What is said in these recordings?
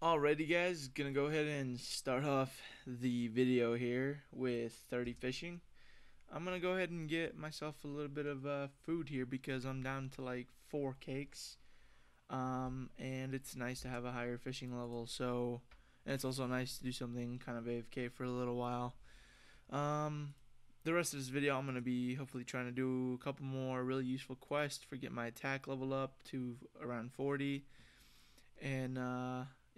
Alrighty guys, gonna go ahead and start off the video here with 30 fishing. I'm gonna go ahead and get myself a little bit of food here because I'm down to like 4 cakes. And it's nice to have a higher fishing level, so, and it's also nice to do something kind of AFK for a little while. Um, the rest of this video I'm gonna be hopefully trying to do a couple more really useful quests for get my attack level up to around 40. And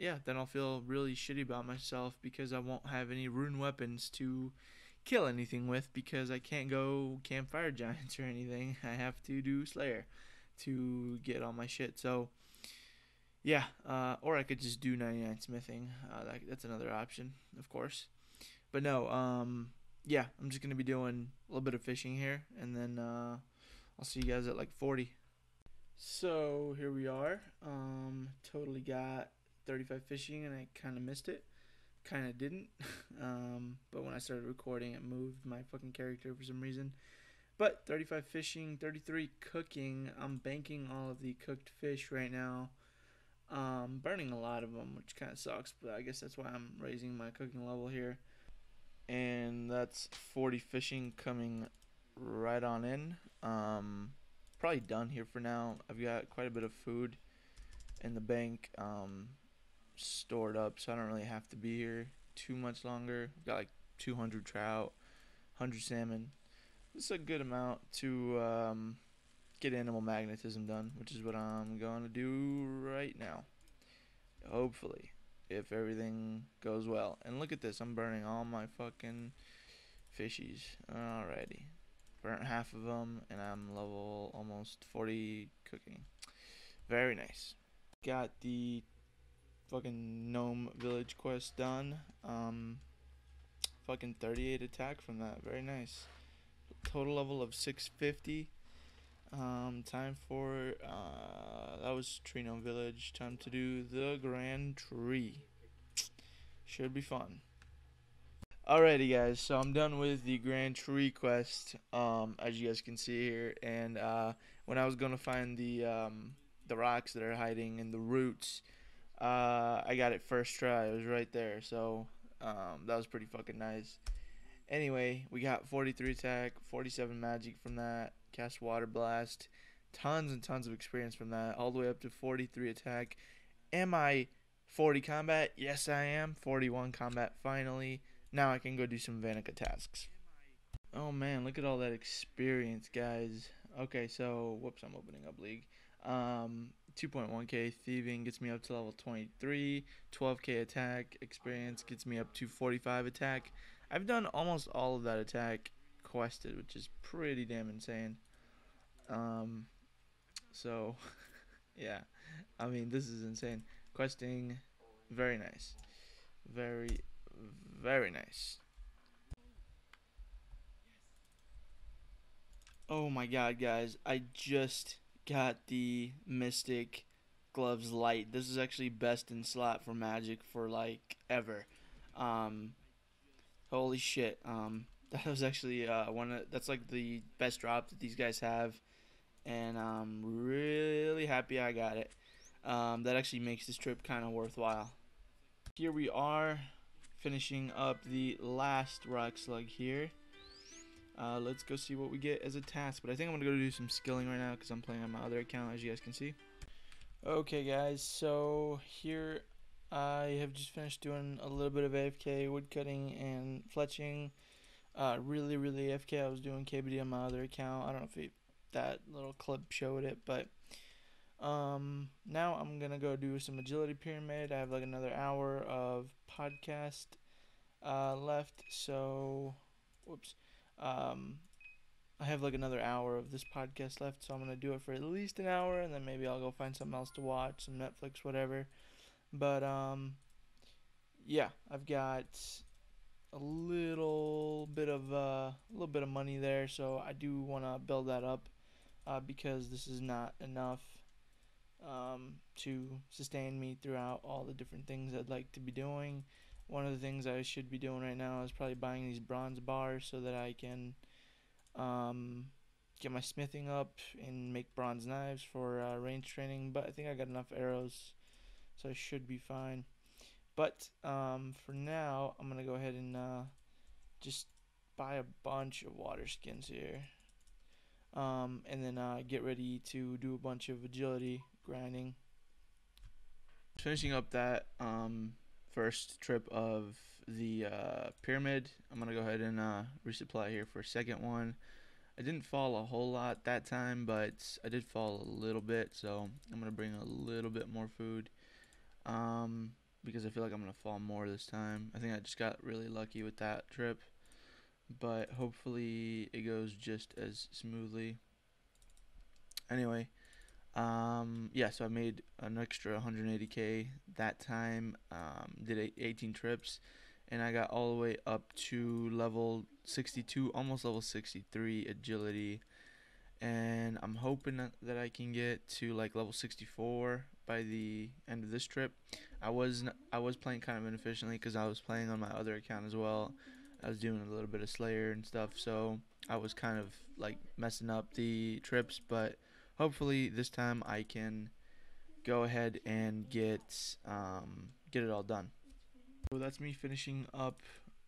yeah, then I'll feel really shitty about myself because I won't have any rune weapons to kill anything with because I can't go campfire giants or anything. I have to do Slayer to get all my shit. So yeah, or I could just do 99 smithing. That's another option, of course. But no, yeah, I'm just gonna be doing a little bit of fishing here, and then I'll see you guys at like 40. So here we are. Totally got 35 fishing, and I kind of missed it. Kind of didn't. But when I started recording, it moved my fucking character for some reason. But 35 fishing, 33 cooking. I'm banking all of the cooked fish right now. Burning a lot of them, which kind of sucks. But I guess that's why I'm raising my cooking level here. And that's 40 fishing coming right on in. Probably done here for now. I've got quite a bit of food in the bank stored up, so I don't really have to be here too much longer. I've got like 200 trout, 100 salmon. This is a good amount to get animal magnetism done, which is what I'm going to do right now. Hopefully, if everything goes well. And look at this, I'm burning all my fucking fishies. Alrighty. Burnt half of them, and I'm level almost 40 cooking. Very nice. Got the fucking gnome village quest done. Fucking 38 attack from that. Very nice. Total level of 650. Time for that was tree gnome village. Time to do the grand tree. Should be fun. Alrighty guys, so I'm done with the Grand Tree quest, as you guys can see here, and when I was going to find the rocks that are hiding in the roots, I got it first try. It was right there, so that was pretty fucking nice. Anyway, we got 43 attack, 47 magic from that, cast water blast, tons and tons of experience from that, all the way up to 43 attack. Am I 40 combat? Yes I am. 41 combat finally. Now I can go do some Vanica tasks. Oh man, look at all that experience, guys. Okay, so, whoops, I'm opening up League. 2.1k thieving gets me up to level 23. 12k attack experience gets me up to 45 attack. I've done almost all of that attack quested, which is pretty damn insane. So, yeah. I mean, this is insane. Questing, very nice. Very nice. Oh my god, guys, I just got the Mystic Gloves Light. This is actually best in slot for Magic for like ever. Um Holy shit. That was actually that's like the best drop that these guys have, and I'm really happy I got it. That actually makes this trip kind of worthwhile. Here we are, finishing up the last rock slug here. Let's go see what we get as a task, but I think I'm gonna go do some skilling right now because I'm playing on my other account, as you guys can see. Okay guys, so here I have just finished doing a little bit of AFK wood cutting and fletching. Really AFK. I was doing KBD on my other account. I don't know if that little clip showed it, but now I'm gonna go do some agility pyramid. I have like another hour of podcast left, so whoops. I have like another hour of this podcast left, so I'm gonna do it for at least an hour, and then maybe I'll go find something else to watch, some Netflix, whatever. But yeah, I've got a little bit of money there, so I do want to build that up because this is not enough to sustain me throughout all the different things I'd like to be doing. One of the things I should be doing right now is probably buying these bronze bars so that I can get my smithing up and make bronze knives for range training, but I think I got enough arrows, so I should be fine. But for now, I'm gonna go ahead and just buy a bunch of water skins here, and then get ready to do a bunch of agility grinding. Finishing up that first trip of the pyramid, I'm gonna go ahead and resupply here for a second one. I didn't fall a whole lot that time, but I did fall a little bit, so I'm gonna bring a little bit more food, because I feel like I'm gonna fall more this time. I think I just got really lucky with that trip, but hopefully it goes just as smoothly. Anyway, yeah, so I made an extra 180k that time. Did 18 trips, and I got all the way up to level 62, almost level 63 agility. And I'm hoping that I can get to like level 64 by the end of this trip. I was playing kind of inefficiently because I was playing on my other account as well. I was doing a little bit of Slayer and stuff, so I was kind of like messing up the trips, but hopefully this time I can go ahead and get it all done. So that's me finishing up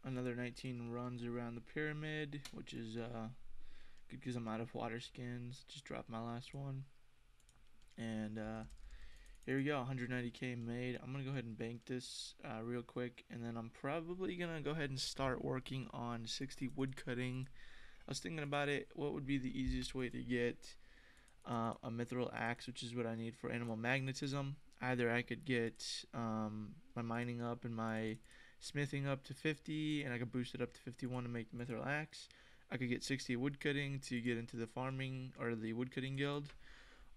another 19 runs around the pyramid, which is good because I'm out of water skins. Just dropped my last one, and here we go, 190k made. I'm gonna go ahead and bank this real quick, and then I'm probably gonna go ahead and start working on 60 wood cutting. I was thinking about it, what would be the easiest way to get a mithril axe, which is what I need for animal magnetism. Either I could get my mining up and my smithing up to 50, and I could boost it up to 51 to make the mithril axe. I could get 60 woodcutting to get into the farming or the woodcutting guild,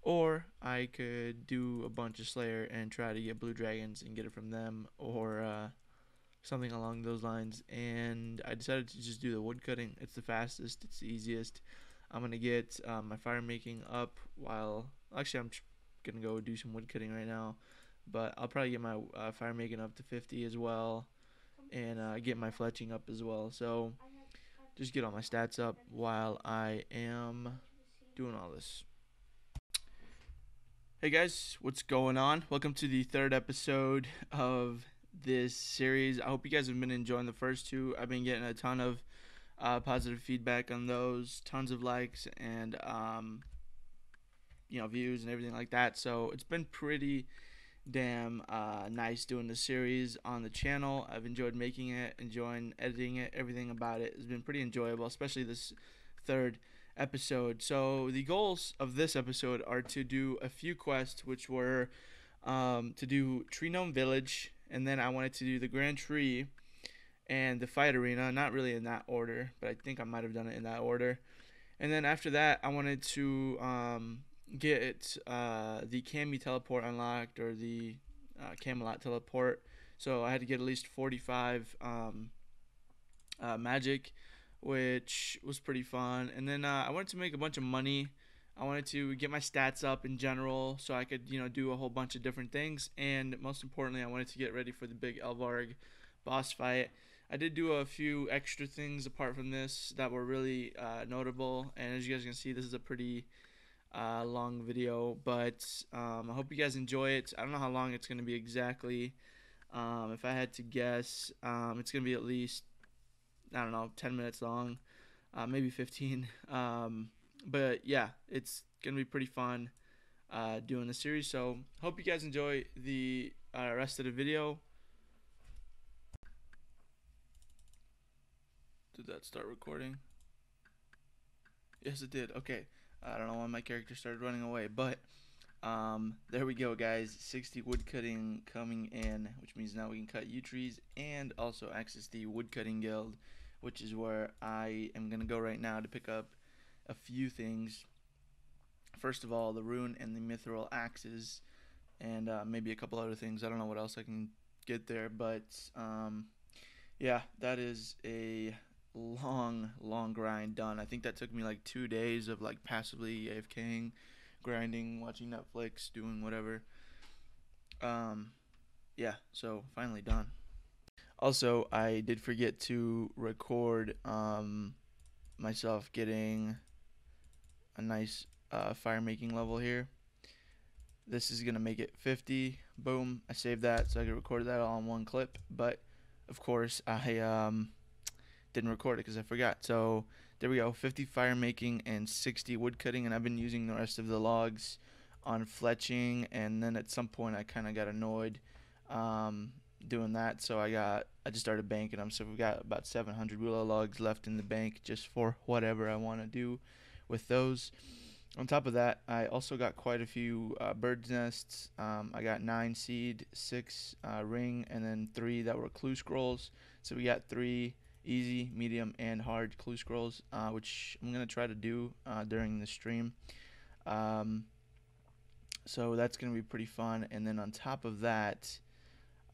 or I could do a bunch of Slayer and try to get blue dragons and get it from them, or something along those lines. And I decided to just do the woodcutting. It's the fastest, it's the easiest. I'm gonna get my fire making up while actually I'm gonna go do some woodcutting right now, but I'll probably get my fire making up to 50 as well, and get my fletching up as well. So just get all my stats up while I am doing all this. Hey guys, what's going on? Welcome to the third episode of this series. I hope you guys have been enjoying the first two. I've been getting a ton of positive feedback on those, tons of likes and views and everything like that. So it's been pretty damn nice doing the series on the channel. I've enjoyed making it, enjoying editing it, everything about it has been pretty enjoyable, especially this third episode. So the goals of this episode are to do a few quests, which were to do Tree Gnome Village, and then I wanted to do the Grand Tree and the Fight Arena, not really in that order, but I think I might have done it in that order. And then after that, I wanted to get the Cami teleport unlocked, or the Camelot teleport. So I had to get at least 45 magic, which was pretty fun. And then I wanted to make a bunch of money. I wanted to get my stats up in general so I could do a whole bunch of different things. And most importantly, I wanted to get ready for the big Elvarg boss fight. I did do a few extra things apart from this that were really notable, and as you guys can see, this is a pretty long video, but I hope you guys enjoy it. I don't know how long it's going to be exactly. If I had to guess, it's going to be at least, I don't know, 10 minutes long, maybe 15. But yeah, it's going to be pretty fun doing the series, so hope you guys enjoy the rest of the video. Did that start recording? Yes, it did. Okay. I don't know why my character started running away, but there we go, guys. 60 woodcutting coming in, which means now we can cut yew trees and also access the woodcutting guild, which is where I am going to go right now to pick up a few things. First of all, the rune and the mithril axes, and maybe a couple other things. I don't know what else I can get there, but yeah, that is a long grind done. I think that took me like 2 days of like passively AFKing, grinding, watching Netflix, doing whatever. Yeah, so finally done. Also, I did forget to record myself getting a nice fire making level here. This is gonna make it 50. Boom, I saved that so I could record that all in one clip, but of course I didn't record it because I forgot. So there we go, 50 fire making and 60 wood cutting, and I've been using the rest of the logs on fletching, and then at some point I kind of got annoyed doing that, so I just started banking them. So we've got about 700 willow logs left in the bank just for whatever I want to do with those. On top of that, I also got quite a few bird's nests. I got 9 seed, 6 ring, and then 3 that were clue scrolls. So we got 3 easy, medium, and hard clue scrolls, which I'm going to try to do during the stream. So that's going to be pretty fun. And then on top of that,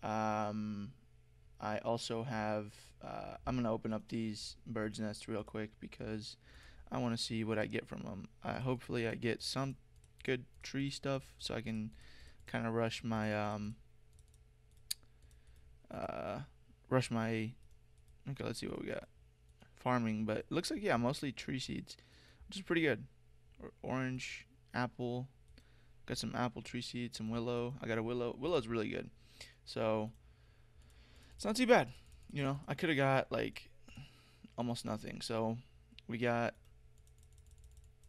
I also have, I'm going to open up these bird's nests real quick because I want to see what I get from them. Hopefully I get some good tree stuff so I can kind of rush my, okay, let's see what we got. Farming, but it looks like, yeah, mostly tree seeds, which is pretty good. Orange, apple, got some apple tree seeds, some willow. I got a willow. Willow's really good. So it's not too bad. You know, I could have got like almost nothing. So we got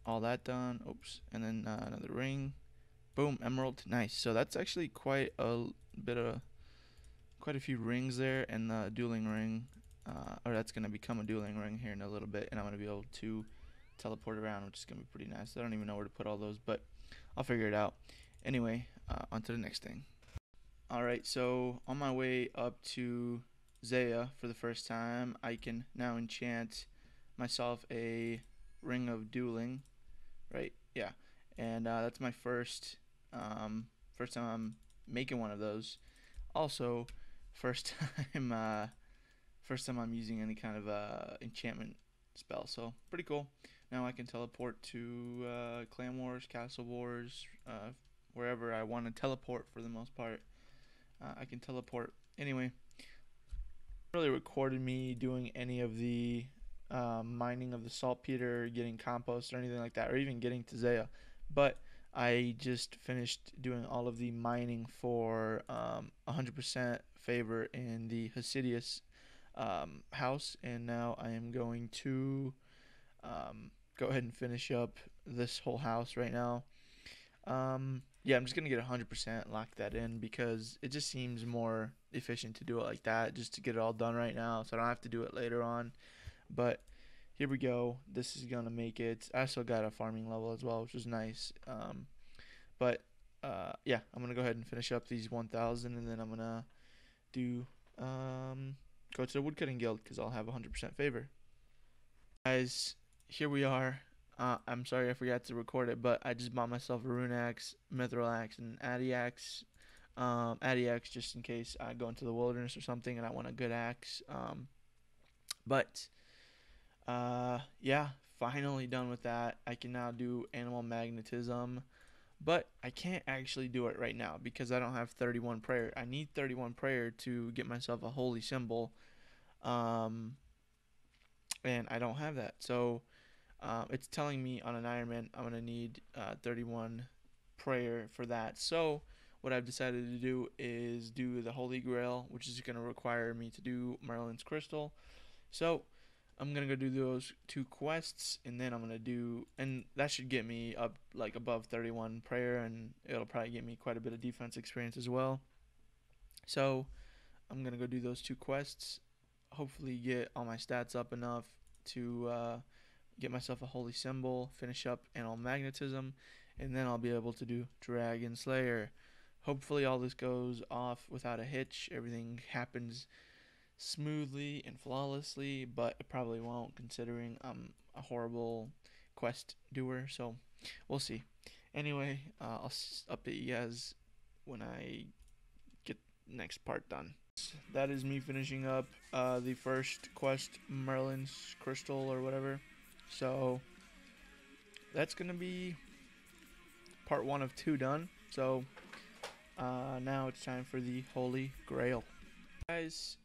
all that done. Oops. And then another ring. Boom, emerald. Nice. So that's actually quite a few rings there, and the dueling ring, or that's going to become a dueling ring here in a little bit, and I'm going to be able to teleport around, which is going to be pretty nice. I don't even know where to put all those, but I'll figure it out. Anyway, on to the next thing. Alright, so on my way up to Zaya for the first time, I can now enchant myself a ring of dueling, right? Yeah, and that's my first time I'm making one of those. Also, first time I'm using any kind of enchantment spell, so pretty cool. Now I can teleport to Clan Wars, Castle Wars, wherever I want to teleport for the most part. I can teleport. Anyway, really recorded me doing any of the mining of the saltpeter, getting compost or anything like that, or even getting to Zaya. But I just finished doing all of the mining for 100% favor in the Hasidius house, and now I am going to go ahead and finish up this whole house right now. Yeah, I'm just gonna get 100%, lock that in, because it just seems more efficient to do it like that, just to get it all done right now, so I don't have to do it later on. But here we go. This is gonna make it. I still got a farming level as well, which is nice. Yeah, I'm gonna go ahead and finish up these 1,000, and then I'm gonna do go to the woodcutting guild because I'll have 100% favor. Guys, here we are. I'm sorry I forgot to record it, but I just bought myself a rune axe, mithril axe, and addy axe. Addy axe just in case I go into the wilderness or something and I want a good axe. Yeah, finally done with that. I can now do animal magnetism, but I can't actually do it right now because I don't have 31 prayer. I need 31 prayer to get myself a holy symbol, and I don't have that. So it's telling me on an Ironman I'm going to need 31 prayer for that. So what I've decided to do is do the Holy Grail, which is going to require me to do Merlin's Crystal. So I'm going to go do those 2 quests, and then I'm going to do, and that should get me up like above 31 prayer, and it'll probably get me quite a bit of defense experience as well. So I'm going to go do those 2 quests, hopefully get all my stats up enough to get myself a holy symbol, finish up animal magnetism, and then I'll be able to do dragonslayer. Hopefully all this goes off without a hitch. Everything happens smoothly and flawlessly, but it probably won't, considering I'm a horrible quest doer, so we'll see. Anyway, I'll update you guys when I get the next part done. That is me finishing up the first quest, Merlin's Crystal or whatever. So that's gonna be part 1 of 2 done. So now it's time for the Holy Grail. Guys,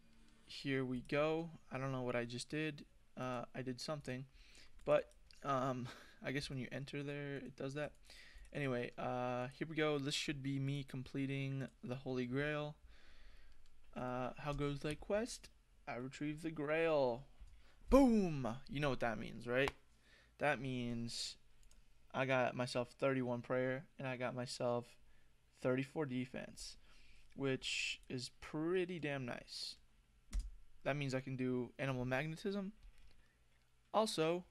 here we go. I don't know what I just did. I did something, but I guess when you enter there, it does that. Anyway, here we go. This should be me completing the Holy Grail. How goes thy quest? I retrieve the Grail. Boom! You know what that means, right? That means I got myself 31 prayer and I got myself 34 defense, which is pretty damn nice. That means I can do animal magnetism. Also,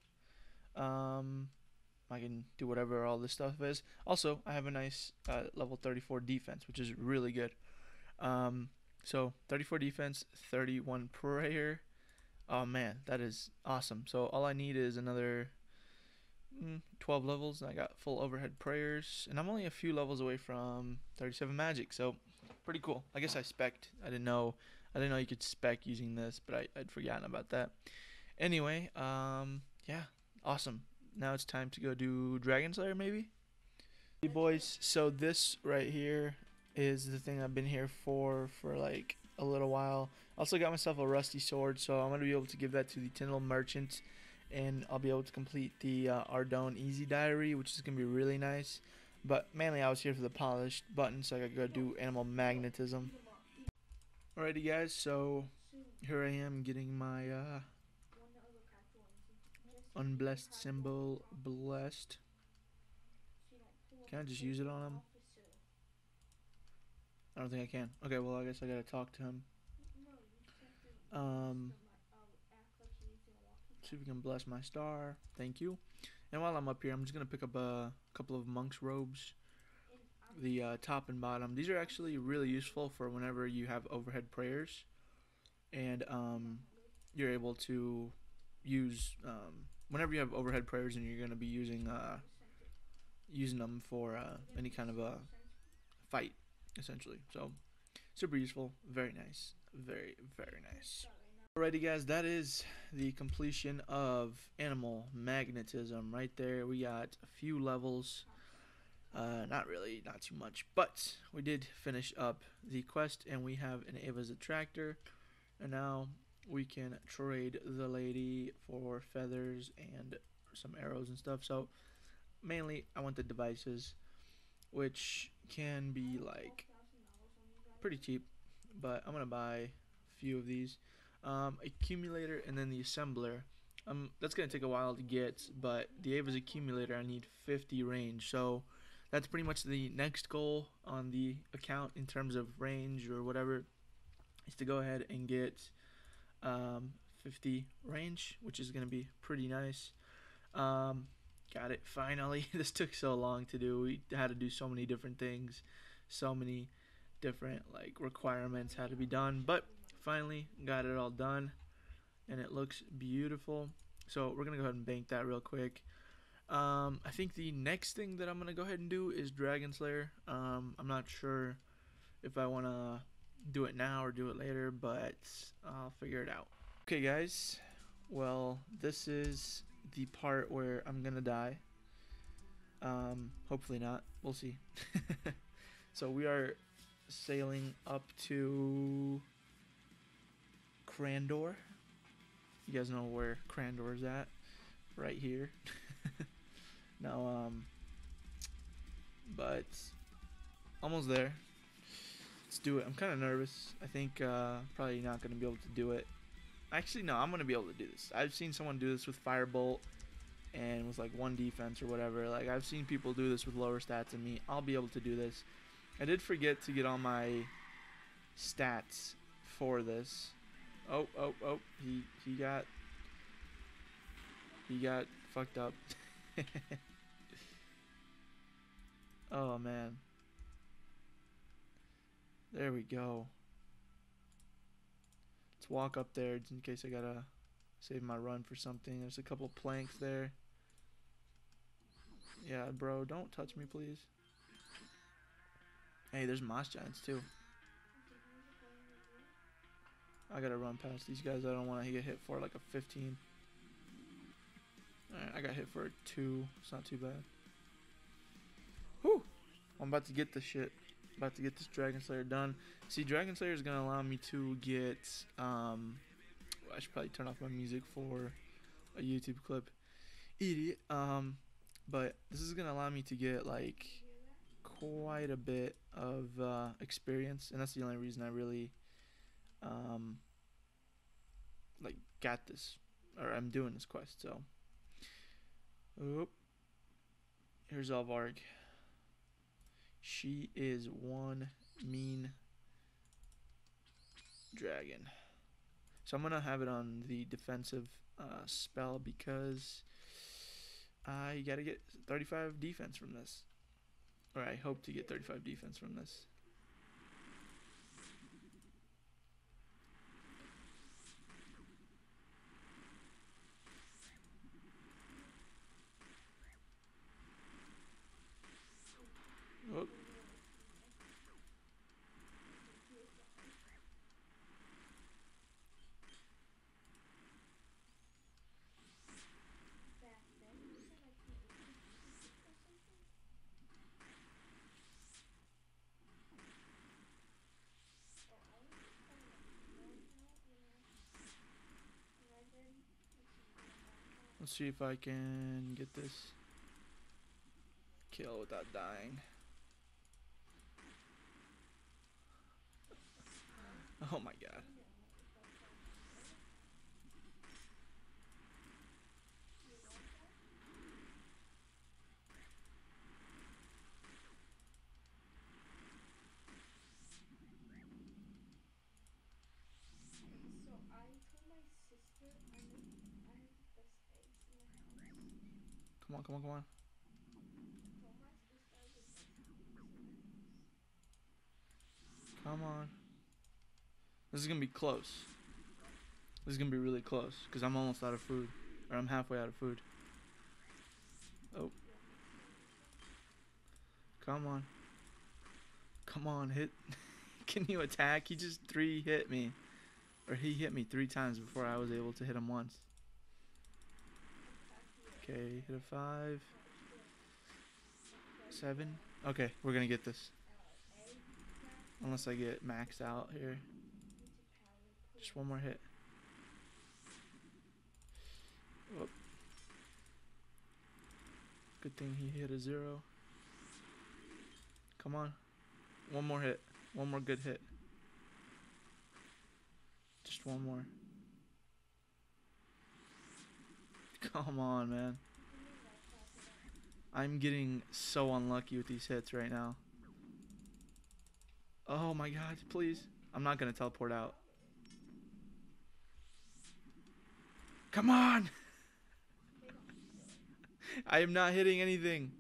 I can do whatever all this stuff is. Also, I have a nice level 34 defense, which is really good. So 34 defense, 31 prayer. Oh man, that is awesome. So all I need is another 12 levels, and I got full overhead prayers, and I'm only a few levels away from 37 magic. So pretty cool. I guess I spec'd. I didn't know you could spec using this, but I'd forgotten about that. Anyway, yeah, awesome. Now it's time to go do dragonslayer, maybe. Hey boys, so this right here is the thing I've been here for like a little while. Also got myself a rusty sword, so I'm gonna be able to give that to the Tyndall merchant, and I'll be able to complete the Ardone easy diary, which is gonna be really nice. But mainly I was here for the polished button, so I gotta go do animal magnetism. Alrighty guys, so here I am getting my unblessed symbol blessed. Can I just use it on him? I don't think I can. Okay, well I guess I gotta talk to him. See if we can bless my star. Thank you. And while I'm up here, I'm just gonna pick up a couple of monk's robes. The top and bottom. These are actually really useful for whenever you have overhead prayers, and you're able to use whenever you have overhead prayers, and you're gonna be using them for any kind of a fight, essentially. So super useful, very nice, very nice. Alrighty guys, that is the completion of animal magnetism right there. We got a few levels, not too much, but we did finish up the quest, and we have an Ava's attractor, and now we can trade the lady for feathers and some arrows and stuff. So mainly I want the devices, which can be like pretty cheap, but I'm gonna buy a few of these. Accumulator and then the assembler. That's gonna take a while to get, but the Ava's accumulator I need 50 range, so that's pretty much the next goal on the account in terms of range or whatever, is to go ahead and get 50 range, which is gonna be pretty nice. Got it finally. This took so long to do. We had to do so many different things, so many different like requirements had to be done, but finally got it all done, and it looks beautiful. So we're gonna go ahead and bank that real quick. I think the next thing that I'm gonna go ahead and do is dragonslayer. I'm not sure if I want to do it now or do it later, but I'll figure it out. Okay guys, well this is the part where I'm gonna die. Hopefully not, we'll see. So we are sailing up to Crandor. You guys know where Crandor is at, right here. Now but almost there. Let's do it. I'm kind of nervous. I think probably not going to be able to do it. Actually no, I'm going to be able to do this. I've seen someone do this with Firebolt and with like 1 defense or whatever. Like I've seen people do this with lower stats than me. I'll be able to do this. I did forget to get all my stats for this. Oh, he got fucked up. Oh man. There we go. Let's walk up there in case I gotta save my run for something. There's a couple planks there. Yeah, bro, don't touch me, please. Hey, there's moss giants too. I gotta run past these guys. I don't want to get hit for like a 15. Alright, I got hit for a 2. It's not too bad. Whew! I'm about to get this shit. About to get this dragonslayer done. See, dragonslayer is gonna allow me to get I should probably turn off my music for a YouTube clip. Idiot. But this is gonna allow me to get like quite a bit of experience, and that's the only reason I really um, like got this, or I'm doing this quest. So, oop, here's Alvarg. She is one mean dragon. So I'm gonna have it on the defensive spell because I gotta get 35 defense from this, or I hope to get 35 defense from this. Oh. Let's see if I can get this kill without dying. Oh my god. Come on, come on, come on. Come on. This is gonna be close. This is gonna be really close because I'm almost out of food, or I'm halfway out of food. Oh. Come on. Come on, hit. Can you attack? He just 3-hit me. Or he hit me 3 times before I was able to hit him once. Okay, hit a 5. 7. Okay, we're gonna get this. Unless I get maxed out here. Just one more hit. Whoop. Good thing he hit a 0. Come on. One more hit. One more good hit. Just one more. Come on, man. I'm getting so unlucky with these hits right now. Oh my god, please. I'm not gonna teleport out. Come on! I am not hitting anything.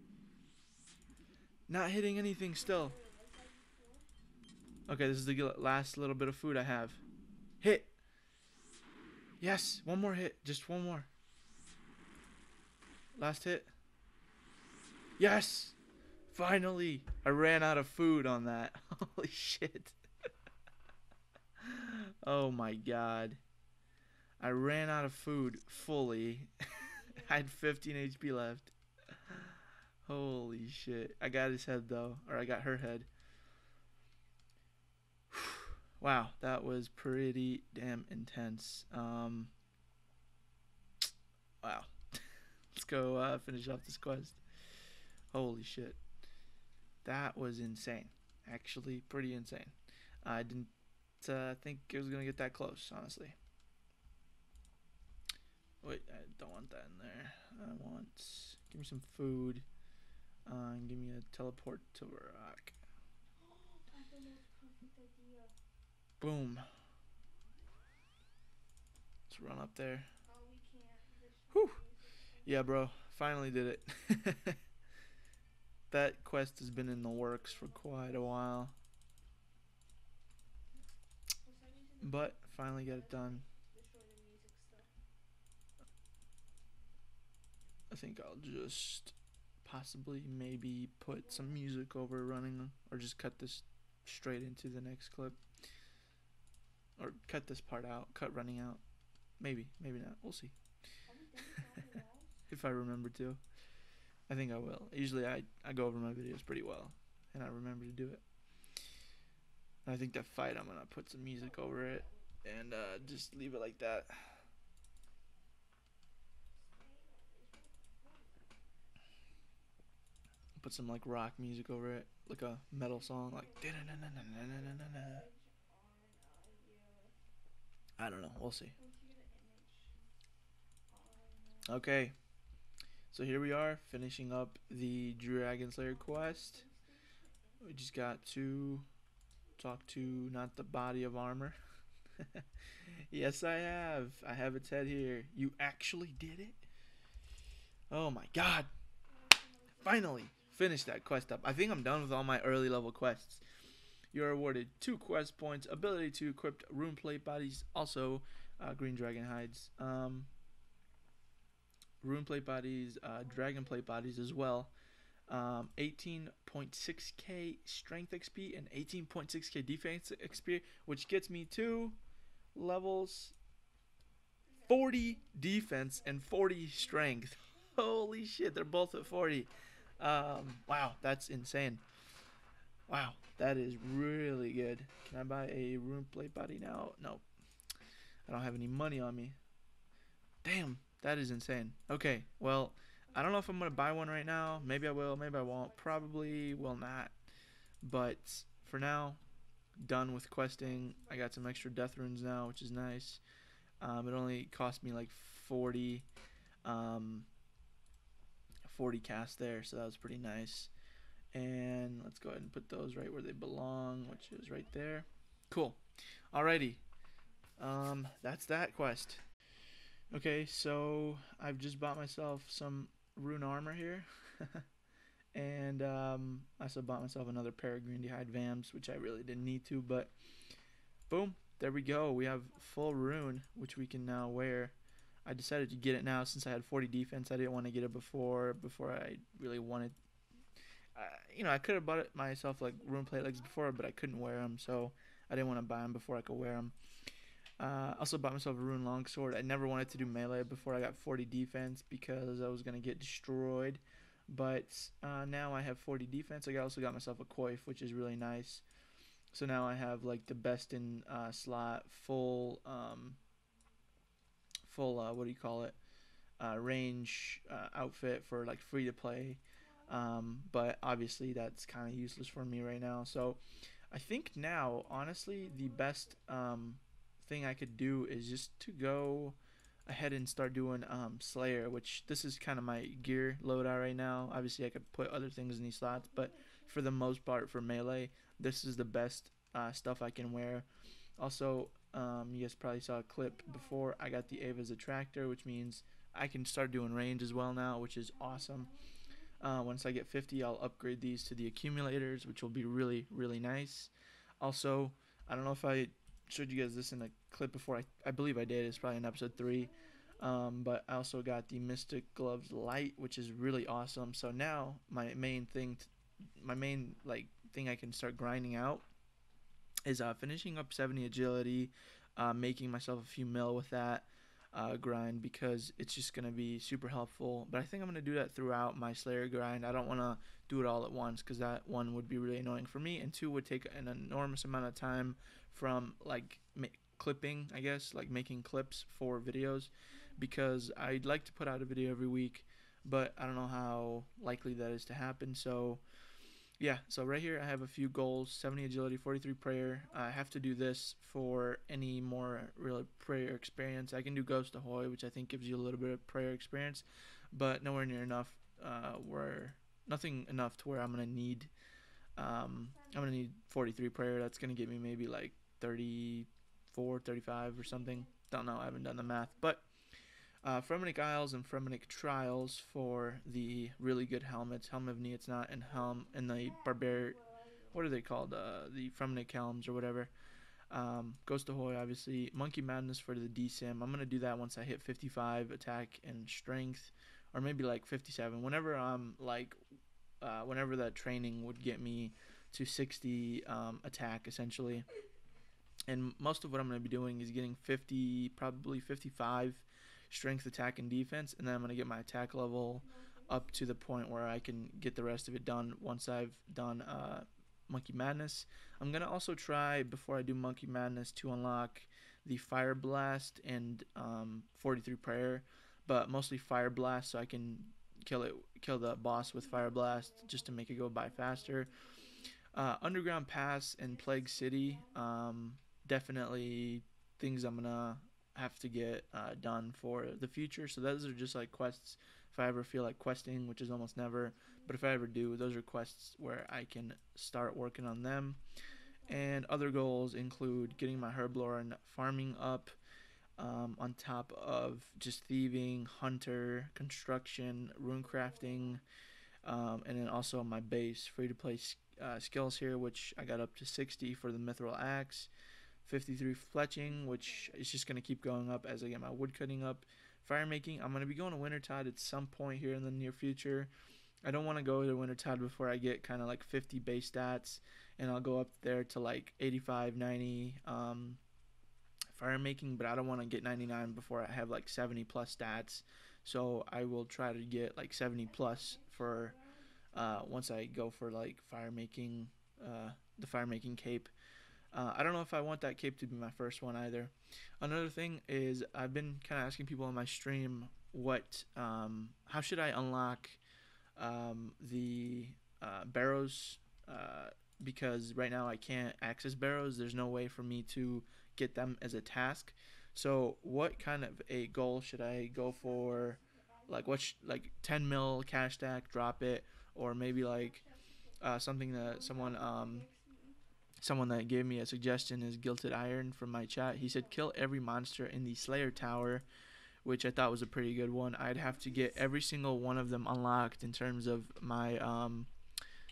Not hitting anything still. Okay, this is the last little bit of food I have. Hit! Yes, one more hit. Just one more. Last hit. Yes! Finally! I ran out of food on that. Holy shit. Oh my god. I ran out of food fully. I had 15 HP left. Holy shit. I got his head though. Or I got her head. Wow, that was pretty damn intense. Wow. Let's go finish off this quest. Holy shit. That was insane. Actually, pretty insane. I didn't think it was going to get that close, honestly. Wait, I don't want that in there. I want... Give me some food. And give me a teleport to rock. Boom. Let's run up there. Whew. Yeah, bro. Finally did it. That quest has been in the works for quite a while. But finally got it done. I think I'll just possibly maybe put some music over running, or just cut this straight into the next clip. Or cut this part out, cut running out. Maybe, maybe not. We'll see. If I remember to. I think I will. Usually I go over my videos pretty well, and I remember to do it. I think that fight, I'm going to put some music over it, and just leave it like that. put some like rock music over it, like a metal song, like. I don't know. We'll see. Okay, so here we are finishing up the dragonslayer quest. We just got to talk to not the body of armor. Yes, I have. I have its head here. You actually did it? Oh my god. Finally finished that quest up. I think I'm done with all my early level quests. You're awarded 2 quest points, ability to equip rune plate bodies, also green dragon hides. Rune plate bodies, dragon plate bodies as well. 18.6k strength XP and 18.6k defense XP, which gets me to levels 40 defense and 40 strength. Holy shit, they're both at 40. Wow, that's insane. Wow, that is really good. Can I buy a rune plate body now? No. I don't have any money on me. Damn, that is insane. Okay, well, I don't know if I'm going to buy one right now. Maybe I will, maybe I won't. Probably will not. But for now, done with questing. I got some extra death runes now, which is nice. It only cost me like 40 cast there, so that was pretty nice. And let's go ahead and put those right where they belong, which is right there. Cool. Alrighty. That's that quest. Okay, so I've just bought myself some rune armor here. And I also bought myself another pair of green hide vams, which I really didn't need to, but boom, there we go. We have full rune, which we can now wear. I decided to get it now since I had 40 defense. I didn't want to get it before I really wanted. I could have bought it myself like rune plate legs before, but I couldn't wear them, so I didn't want to buy them before I could wear them. Also bought myself a rune longsword. I never wanted to do melee before I got 40 defense because I was gonna get destroyed, but now I have 40 defense. I also got myself a coif, which is really nice. So now I have like the best in slot full what do you call it? Range outfit for like free to play. But obviously that's kind of useless for me right now. So I think now, honestly, the best thing I could do is just to go ahead and start doing Slayer, which this is kind of my gear loadout right now. Obviously I could put other things in these slots, but for the most part for melee, this is the best stuff I can wear. Also, you guys probably saw a clip before. I got the Ava's Attractor, which means I can start doing range as well now, which is awesome. Once I get 50, I'll upgrade these to the accumulators, which will be really, really nice. Also, I don't know if I showed you guys this in a clip before. I believe I did. It's probably in episode 3. But I also got the Mystic Gloves Light, which is really awesome. So now my main thing I can start grinding out is finishing up 70 agility, making myself a few mil with that grind, because it's just going to be super helpful. But I think I'm going to do that throughout my Slayer grind. I don't want to do it all at once, because that, one, would be really annoying for me, and 2, would take an enormous amount of time from like clipping, I guess, like making clips for videos, because I'd like to put out a video every week, but I don't know how likely that is to happen. So yeah, so right here I have a few goals: 70 agility, 43 prayer. I have to do this for any more real prayer experience. I can do Ghost Ahoy, which I think gives you a little bit of prayer experience, but nowhere near enough. Nothing enough to where I'm gonna need 43 prayer. That's gonna get me maybe like 34, 35 or something. Don't know. I haven't done the math, but. Fremenic Isles and Fremenic Trials for the really good helmets, Helm of Neotsnot and the what are they called? The Fremenic helms or whatever. Ghost Ahoy, obviously. Monkey Madness for the DSIM. I'm gonna do that once I hit 55 attack and strength, or maybe like 57. Whenever whenever that training would get me to 60 attack essentially. And most of what I'm gonna be doing is getting 50, probably 55. Strength, attack, and defense, and then I'm going to get my attack level up to the point where I can get the rest of it done once I've done Monkey Madness. I'm going to also try, before I do Monkey Madness, to unlock the Fire Blast and 43 Prayer, but mostly Fire Blast, so I can kill kill the boss with Fire Blast just to make it go by faster. Underground Pass and Plague City, definitely things I'm gonna have to get done for the future. So those are just like quests if I ever feel like questing, which is almost never, but if I ever do, those are quests where I can start working on them. And other goals include getting my herblore and farming up, on top of just thieving, hunter, construction, rune crafting, and then also my base free to play skills here, which I got up to 60 for the mithril axe, 53 fletching, which is just going to keep going up as I get my wood cutting up. Fire making, I'm going to be going to Wintertide at some point here in the near future. I don't want to go to Wintertide before I get kind of like 50 base stats, and I'll go up there to like 85, 90 fire making, but I don't want to get 99 before I have like 70 plus stats. So I will try to get like 70 plus for once I go for like fire making, the fire making cape. I don't know if I want that cape to be my first one either. Another thing is I've been kind of asking people on my stream how should I unlock the barrows, because right now I can't access barrows. There's no way for me to get them as a task. So what kind of a goal should I go for? Like like 10 mil cash stack, drop it, or maybe like something that someone that gave me a suggestion is Gilted Iron from my chat. He said kill every monster in the Slayer tower, which I thought was a pretty good one. I'd have to get every single one of them unlocked in terms of my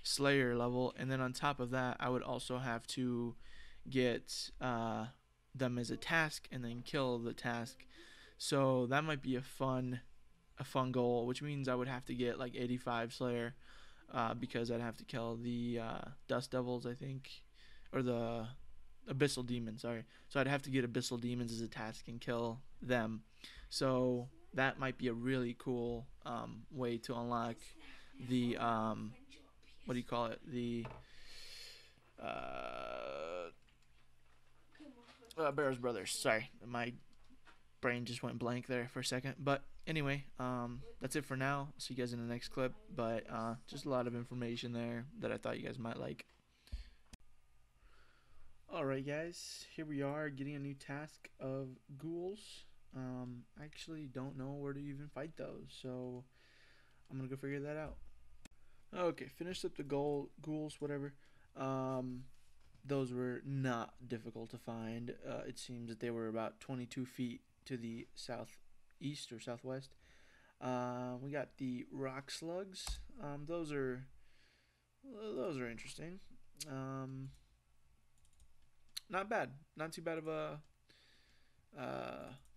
Slayer level, and then on top of that I would also have to get them as a task and then kill the task. So that might be a fun goal, which means I would have to get like 85 Slayer, because I'd have to kill the Dust Devils, I think, or the Abyssal Demons, sorry. So I'd have to get Abyssal Demons as a task and kill them. So that might be a really cool way to unlock the what do you call it? The Barrows Brothers. Sorry, my brain just went blank there for a second. But anyway, that's it for now. See you guys in the next clip. But just a lot of information there that I thought you guys might like. Alright guys, here we are getting a new task of ghouls. I actually don't know where to even fight those, so I'm gonna go figure that out. Okay, finished up the ghouls, whatever. Those were not difficult to find. It seems that they were about 22 feet to the southeast or southwest. We got the rock slugs. Those are interesting. Not bad. Not too bad of a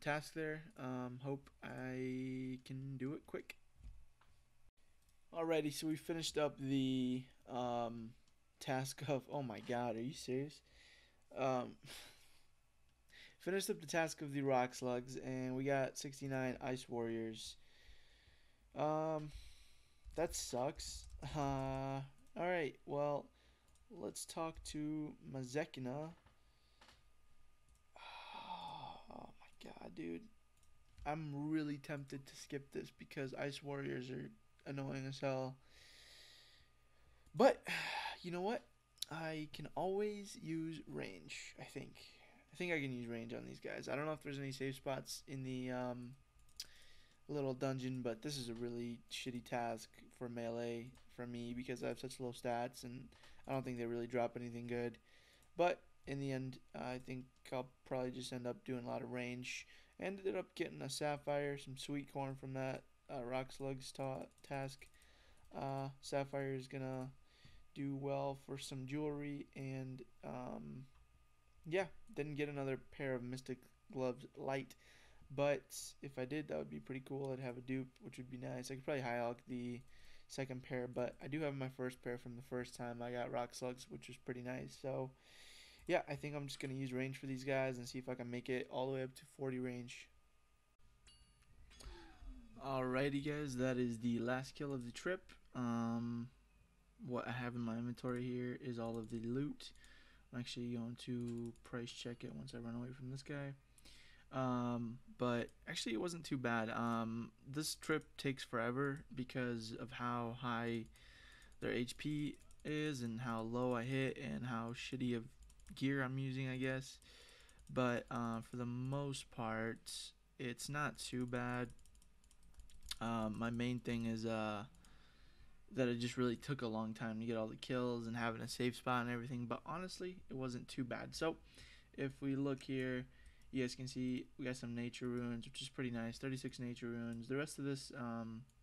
task there. Hope I can do it quick. Alrighty, so we finished up the task of, oh my god, are you serious? Finished up the task of the rock slugs, and we got 69 ice warriors. That sucks. Alright, well, let's talk to Mazekina. Oh my god, dude. I'm really tempted to skip this because ice warriors are annoying as hell. But you know what? I can always use range, I think. I think I can use range on these guys. I don't know if there's any safe spots in the little dungeon, but this is a really shitty task for melee for me because I have such low stats, and I don't think they really drop anything good. But in the end, I think I'll probably just end up doing a lot of range. Ended up getting a sapphire, some sweet corn from that rock slugs task. Sapphire is gonna do well for some jewelry, and yeah, didn't get another pair of mystic gloves light, but if I did, that would be pretty cool. I'd have a dupe, which would be nice. I could probably high alch the second pair, but I do have my first pair from the first time I got rock slugs, which was pretty nice. So yeah, I think I'm just gonna use range for these guys and see if I can make it all the way up to 40 range. Alrighty guys, that is the last kill of the trip. What I have in my inventory here is all of the loot. I'm actually going to price check it once I run away from this guy. But actually it wasn't too bad. This trip takes forever because of how high their HP is and how low I hit and how shitty of gear I'm using, I guess. But for the most part, it's not too bad. My main thing is that it just really took a long time to get all the kills and having a safe spot and everything. But honestly, it wasn't too bad. So if we look here, you guys can see we got some nature ruins, which is pretty nice. 36 nature ruins. The rest of this,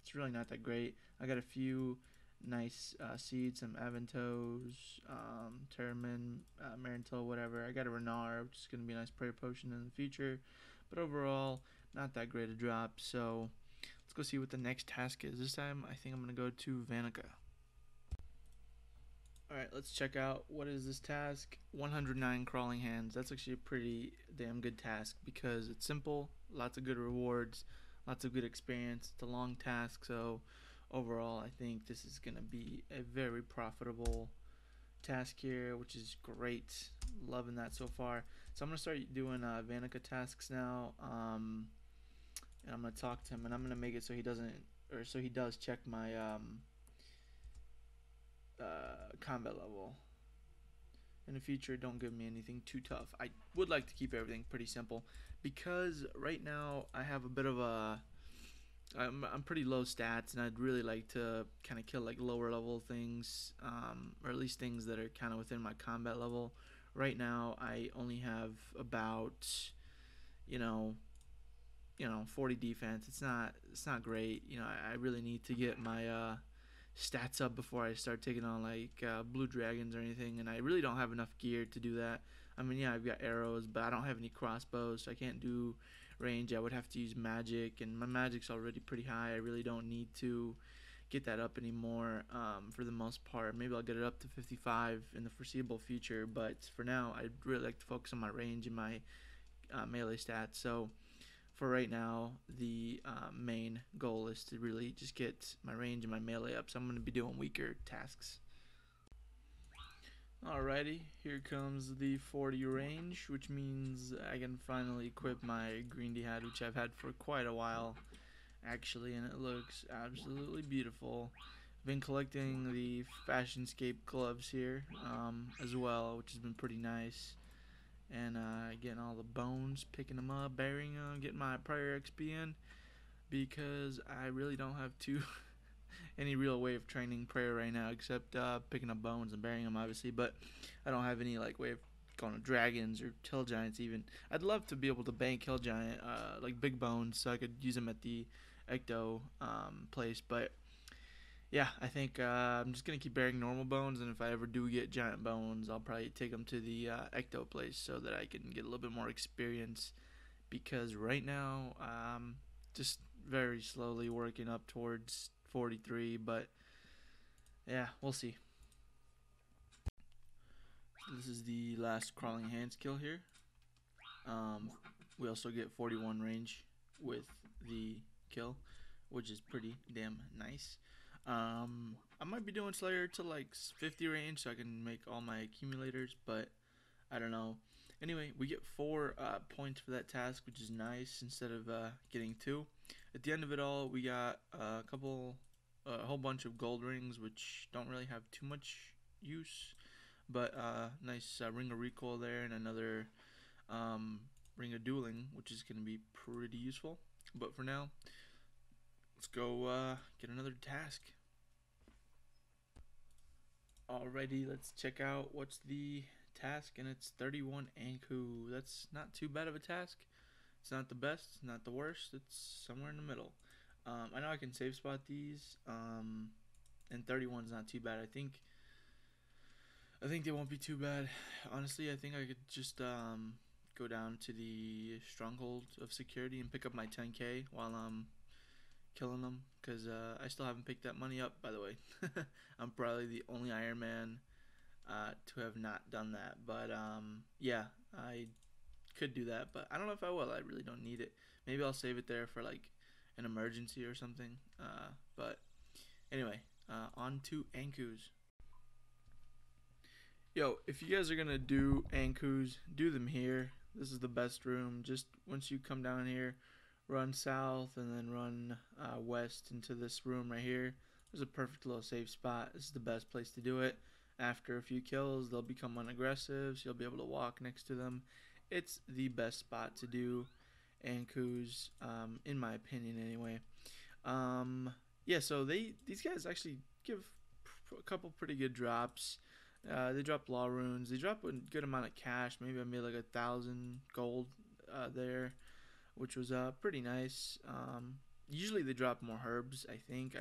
it's really not that great. I got a few nice seeds, some Aventos, Termin, Marintel, whatever. I got a Renard, which is going to be a nice prayer potion in the future. But overall, not that great a drop. So let's go see what the next task is. This time, I think I'm going to go to Vanica. Alright, let's check out what is this task. 109 crawling hands. That's actually a pretty damn good task because it's simple, lots of good rewards, lots of good experience. It's a long task, so overall I think this is going to be a very profitable task here, which is great. Loving that so far. So I'm going to start doing Vanica tasks now, and I'm going to talk to him, and I'm going to make it so he doesn't, or so he does check my combat level. In the future, don't give me anything too tough. I would like to keep everything pretty simple because right now I have a bit of a I'm pretty low stats, and I'd really like to kind of kill like lower level things, or at least things that are kind of within my combat level. Right now I only have about you know 40 defense. It's not great. I really need to get my stats up before I start taking on like blue dragons or anything, and I really don't have enough gear to do that. I mean, yeah, I've got arrows, but I don't have any crossbows, so I can't do range. I would have to use magic, and my magic's already pretty high. I really don't need to get that up anymore, for the most part. Maybe I'll get it up to 55 in the foreseeable future, but for now I'd really like to focus on my range and my melee stats. So for right now, the main goal is to really just get my range and my melee up, so I'm going to be doing weaker tasks. Alrighty, here comes the 40 range, which means I can finally equip my green hat, which I've had for quite a while, actually, and it looks absolutely beautiful. I've been collecting the Fashionscape gloves here, as well, which has been pretty nice. And getting all the bones, picking them up, burying them, getting my prior XP in, because I really don't have any real way of training prayer right now except picking up bones and burying them, obviously. But I don't have any like way of going to dragons or hill giants even. I'd love to be able to bank hill giant like big bones so I could use them at the ecto place, but yeah, I think I'm just going to keep burying normal bones, and if I ever do get giant bones, I'll probably take them to the ecto place so that I can get a little bit more experience, because right now just very slowly working up towards 43, but yeah, we'll see. This is the last crawling hand skill here. We also get 41 range with the kill, which is pretty damn nice. I might be doing Slayer to like 50 range so I can make all my accumulators, but I don't know. Anyway, we get 4 points for that task, which is nice, instead of getting 2. At the end of it all, we got a whole bunch of gold rings, which don't really have too much use, but nice ring of recoil there, and another ring of dueling, which is going to be pretty useful. But for now, let's go get another task. Alrighty, let's check out what's the task, and it's 31 Anku. That's not too bad of a task. It's not the best, not the worst. It's somewhere in the middle. I know I can save spot these, and 31 is not too bad. I think they won't be too bad. Honestly, I think I could just go down to the stronghold of security and pick up my 10k while I'm killing them, because I still haven't picked that money up, by the way. I'm probably the only Ironman to have not done that, but yeah, I could do that, but I don't know if I will. I really don't need it. Maybe I'll save it there for like an emergency or something, but anyway, on to Ankus. Yo, if you guys are gonna do Ankus, do them here. This is the best room. Just once you come down here, run south and then run west into this room right here. There's a perfect little safe spot. This is the best place to do it. After a few kills, they'll become unaggressive, so you'll be able to walk next to them. It's the best spot to do Ankus, in my opinion, anyway. Yeah, so these guys actually give a couple pretty good drops. They drop law runes. They drop a good amount of cash. Maybe I made like 1,000 gold there, which was pretty nice. Usually they drop more herbs. I think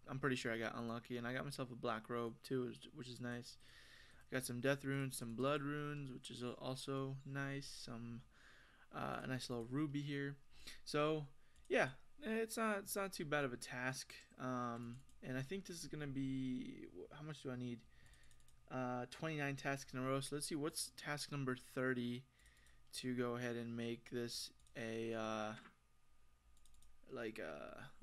I'm pretty sure I got unlucky, and I got myself a black robe too, which is nice. I got some death runes, some blood runes, which is also nice. Some a nice little ruby here. So yeah, it's not too bad of a task. And I think this is gonna be, how much do I need? 29 tasks in a row. So let's see, what's task number 30 to go ahead and make this a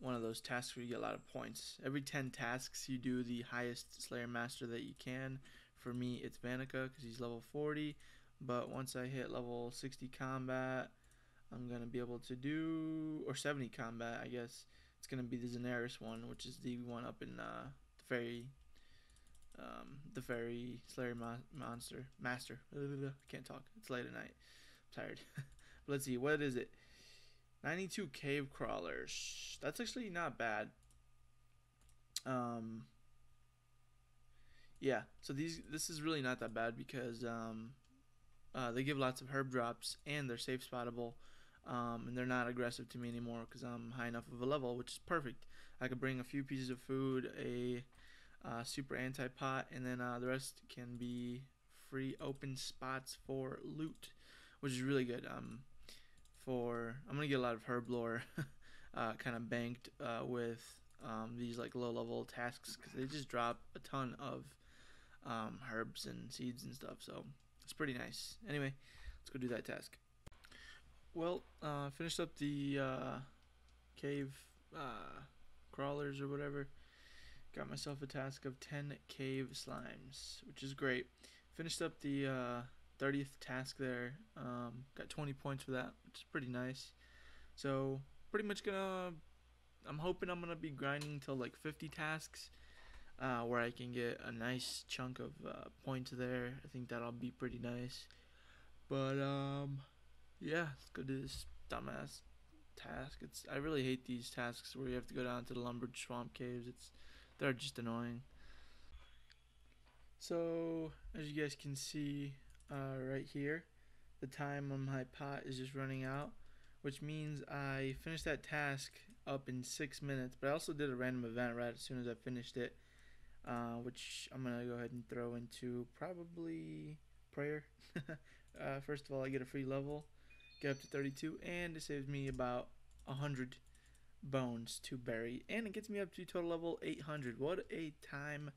one of those tasks where you get a lot of points. Every 10 tasks you do the highest Slayer Master that you can. For me it's Vanica because he's level 40, but once I hit level 60 combat, I'm gonna be able to do, or 70 combat I guess, it's gonna be the Xanaris one, which is the one up in the fairy Slayer master. I can't talk. It's late at night. I'm tired. But let's see, what is it? 92 cave crawlers. That's actually not bad. Yeah. So this is really not that bad because they give lots of herb drops and they're safe spottable. And they're not aggressive to me anymore because I'm high enough of a level, which is perfect. I could bring a few pieces of food, a super anti-pot, and then the rest can be free open spots for loot, which is really good. I'm gonna get a lot of herb lore kind of banked with these like low level tasks because they just drop a ton of herbs and seeds and stuff, so it's pretty nice. Anyway, let's go do that task. Well, finished up the cave crawlers or whatever. Got myself a task of 10 cave slimes, which is great. Finished up the 30th task there. Got 20 points for that, which is pretty nice. So pretty much I'm hoping I'm gonna be grinding till like 50 tasks, where I can get a nice chunk of points there. I think that'll be pretty nice. But yeah, let's go do this dumbass task. I really hate these tasks where you have to go down to the lumbered swamp caves. They're just annoying. So as you guys can see right here, the time on my pot is just running out, which means I finished that task up in 6 minutes. But I also did a random event right as soon as I finished it, which I'm gonna go ahead and throw into probably prayer. First of all, I get a free level, get up to 32, and it saves me about 100 bones to bury, and it gets me up to total level 800. What a time,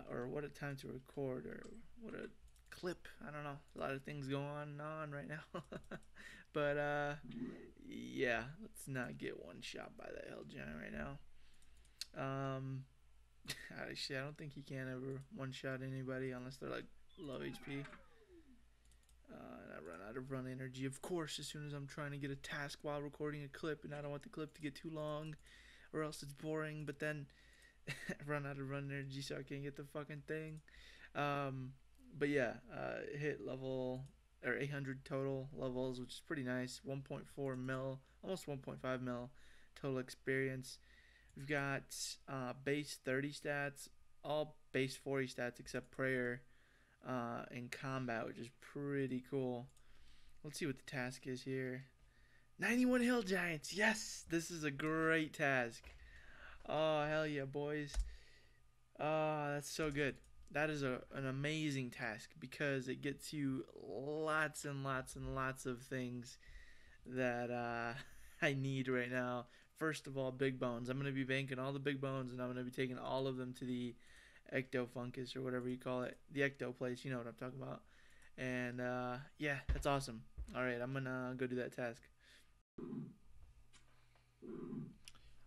or what a time to record, or what a clip. I don't know, a lot of things going on right now. But yeah, let's not get one shot by that hell giant right now. Actually, I don't think he can ever one shot anybody unless they're like low HP. And I run out of run energy, of course, as soon as I'm trying to get a task while recording a clip, and I don't want the clip to get too long or else it's boring. But then I run out of run energy, so I can't get the fucking thing. But yeah, hit level, or 800 total levels, which is pretty nice. 1.4 mil, almost 1.5 mil total experience. We've got base 30 stats, all base 40 stats except prayer in combat, which is pretty cool. Let's see what the task is here. 91 hill giants. Yes, this is a great task. Oh, hell yeah, boys. Oh, that's so good. That is an amazing task because it gets you lots and lots and lots of things that I need right now. First of all, big bones. I'm going to be banking all the big bones, and I'm going to be taking all of them to the ectofungus, or whatever you call it, the ecto place. You know what I'm talking about. And yeah, that's awesome. All right, I'm gonna go do that task.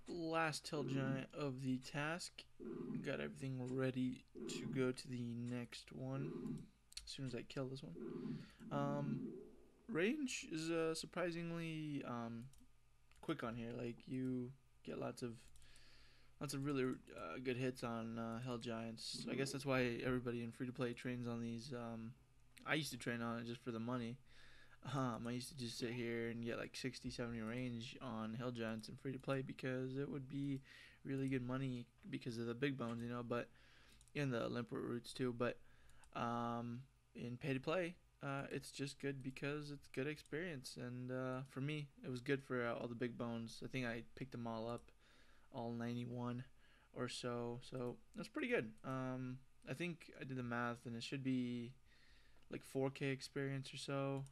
Last hill giant of the task. Got everything ready to go to the next one as soon as I kill this one. range is surprisingly quick on here. Like you get lots of really good hits on Hell Giants. I guess that's why everybody in free to play trains on these. I used to train on it just for the money. I used to just sit here and get like 60, 70 range on Hell Giants in free to play because it would be really good money because of the big bones, but in the limpet roots too. But in pay to play, it's just good because it's good experience. And for me, it was good for all the big bones. I think I picked them all up, all 91 or so. So that's pretty good. I think I did the math, and it should be like 4K experience or so.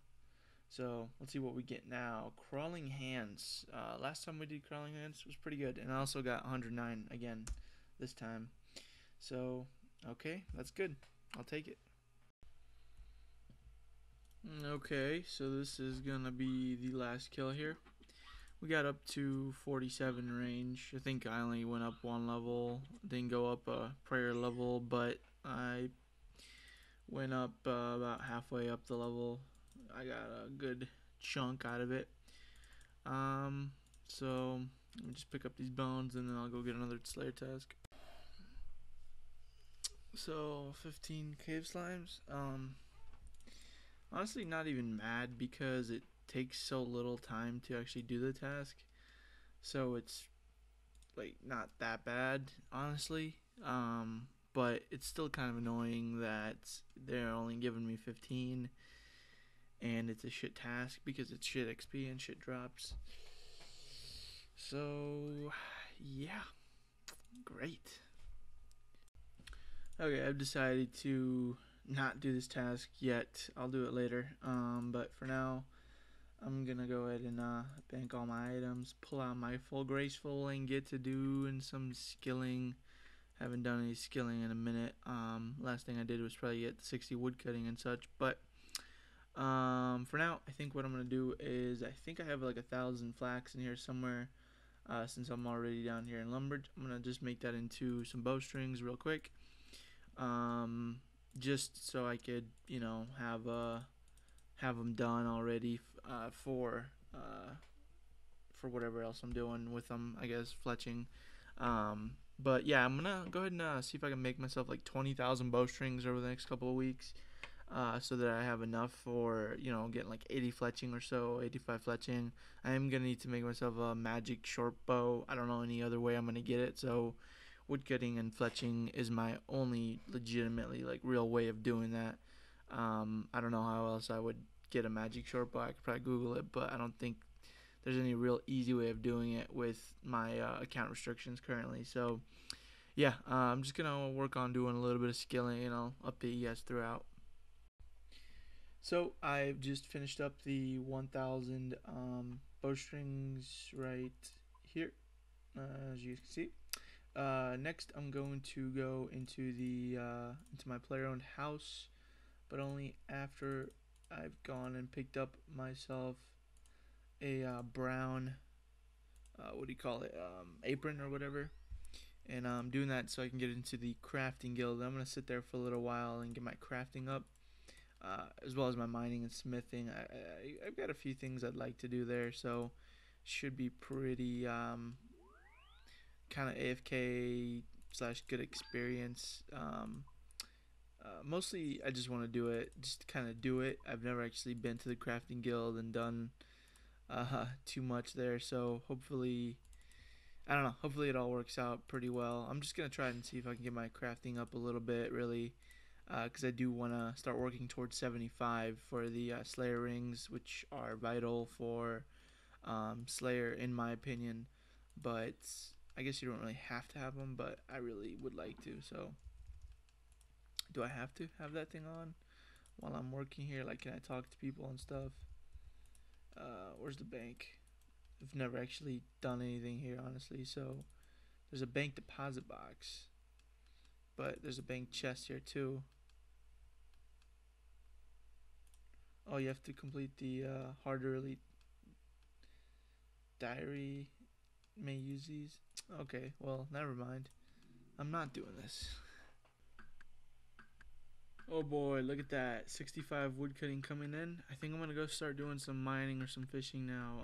So let's see what we get now. Crawling hands. Last time we did crawling hands was pretty good, and I also got 109 again this time. So okay, that's good. I'll take it. Okay, so this is gonna be the last kill here. We got up to 47 range. I think I only went up one level, didn't go up a prayer level, but I went up about halfway up the level. I got a good chunk out of it. So let me just pick up these bones and then I'll go get another Slayer task. So 15 cave slimes. Honestly, not even mad because it takes so little time to actually do the task. So it's like not that bad, honestly. But it's still kind of annoying that they're only giving me 15 and it's a shit task because it's shit XP and shit drops. So yeah, great. Okay, I've decided to not do this task yet. I'll do it later. But for now, I'm gonna go ahead and bank all my items, pull out my full graceful, and get to doing some skilling. Haven't done any skilling in a minute. Last thing I did was probably get 60 wood cutting and such. But for now, I think what I'm gonna do is I think I have like 1,000 flax in here somewhere. Since I'm already down here in lumbered, I'm gonna just make that into some bowstrings real quick. Just so I could, have them done already for whatever else I'm doing with them. I guess fletching. But yeah, I'm gonna go ahead and see if I can make myself like 20,000 bowstrings over the next couple of weeks, so that I have enough for getting like 80 fletching or so, 85 fletching. I am gonna need to make myself a magic short bow. I don't know any other way I'm gonna get it. So woodcutting and fletching is my only legitimately like real way of doing that. I don't know how else I would get a magic short bow. I could probably Google it, but I don't think there's any real easy way of doing it with my account restrictions currently. So yeah, I'm just gonna work on doing a little bit of skilling, and I'll update you guys throughout. So I've just finished up the 1,000 bowstrings right here, as you can see. Next, I'm going to go into into my player-owned house, but only after I've gone and picked up myself a brown, what do you call it, apron or whatever. And I'm doing that so I can get into the crafting guild. I'm gonna sit there for a little while and get my crafting up, as well as my mining and smithing. I've got a few things I'd like to do there, so should be pretty kind of AFK / good experience. Mostly I just want to do it, just kind of do it. I've never actually been to the crafting guild and done too much there, so hopefully, I don't know, hopefully it all works out pretty well. I'm just gonna try and see if I can get my crafting up a little bit, really, because I do want to start working towards 75 for the Slayer rings, which are vital for Slayer in my opinion. But I guess you don't really have to have them, but I really would like to. So do I have to have that thing on while I'm working here? Like, can I talk to people and stuff? Where's the bank? I've never actually done anything here, honestly. So there's a bank deposit box, but there's a bank chest here too. Oh, you have to complete the harder elite diary. May use these. Okay, well, never mind. I'm not doing this. Oh boy, look at that. 65 woodcutting coming in. I think I'm gonna go start doing some mining or some fishing now.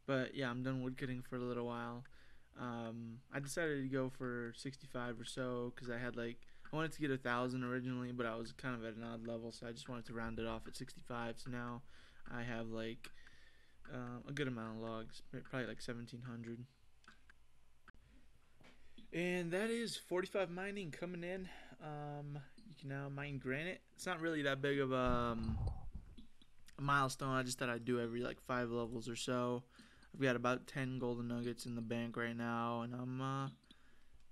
But yeah, I'm done woodcutting for a little while. I decided to go for 65 or so because I wanted to get 1,000 originally, but I was kind of at an odd level, so I just wanted to round it off at 65. So now I have a good amount of logs, probably like 1,700. And that is 45 mining coming in. You can now mine granite. It's not really that big of a milestone. I just thought I'd do every like 5 levels or so. I've got about 10 golden nuggets in the bank right now, and I'm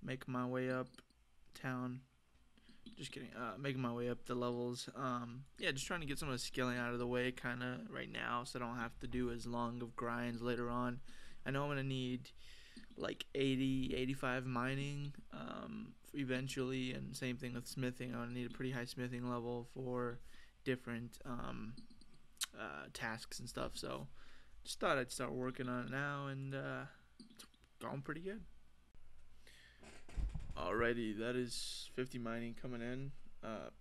making my way up town. Just kidding. Making my way up the levels. Yeah, just trying to get some of the skilling out of the way kind of right now so I don't have to do as long of grinds later on. I know I'm going to need like 80, 85 mining eventually, and same thing with smithing. I'm going to need a pretty high smithing level for different tasks and stuff. So just thought I'd start working on it now, and it's going pretty good. Alrighty, that is 50 mining coming in.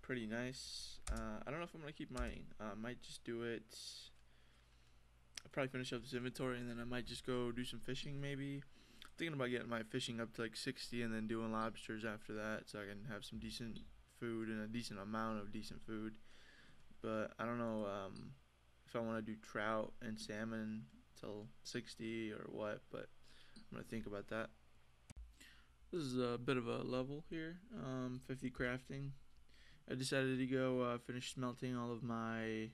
Pretty nice. I don't know if I'm gonna keep mining. I might just do it. I'll probably finish up this inventory, and then I might just go do some fishing maybe. I'm thinking about getting my fishing up to like 60 and then doing lobsters after that, so I can have some decent food and a decent amount of decent food. But I don't know if I want to do trout and salmon till 60 or what, but I'm gonna think about that. This is a bit of a level here, 50 crafting. I decided to go finish smelting all of my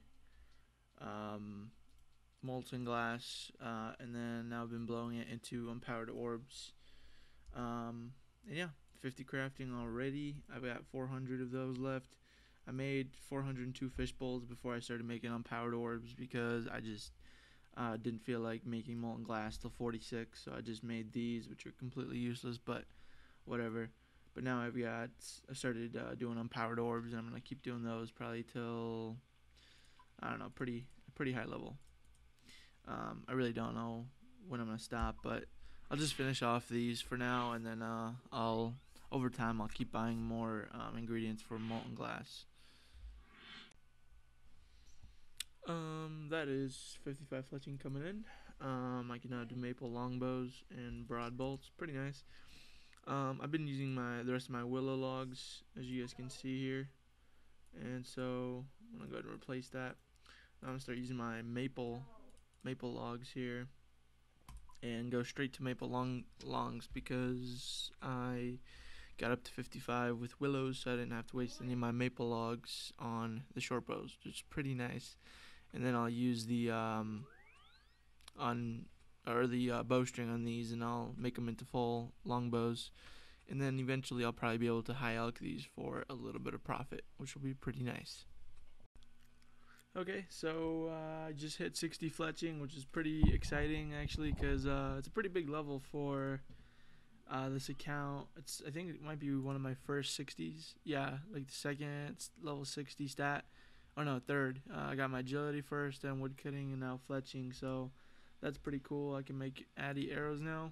molten glass, and then now I've been blowing it into unpowered orbs. And yeah, 50 crafting already. I've got 400 of those left. I made 402 fish bowls before I started making unpowered orbs because I just didn't feel like making molten glass till 46, so I just made these, which are completely useless, but whatever. But now I started doing unpowered orbs, and I'm gonna keep doing those probably till I don't know, pretty high level. I really don't know when I'm gonna stop, but I'll just finish off these for now, and then I'll over time I'll keep buying more ingredients for molten glass. That is 55 fletching coming in. I can now do maple longbows and broad bolts. Pretty nice. I've been using the rest of my willow logs, as you guys can see here, and so I'm gonna go ahead and replace that. Now I'm gonna start using my maple logs here, and go straight to maple longs because I got up to 55 with willows, so I didn't have to waste any of my maple logs on the short bows, which is pretty nice. And then I'll use the bowstring on these, and I'll make them into full longbows. And then eventually I'll probably be able to high elk these for a little bit of profit, which will be pretty nice. Okay, so I just hit 60 fletching, which is pretty exciting actually, because it's a pretty big level for this account. I think it might be one of my first 60s. Yeah, like the second level 60 stat. Oh no, third. I got my agility first, then woodcutting, and now fletching. So that's pretty cool. I can make addy arrows now.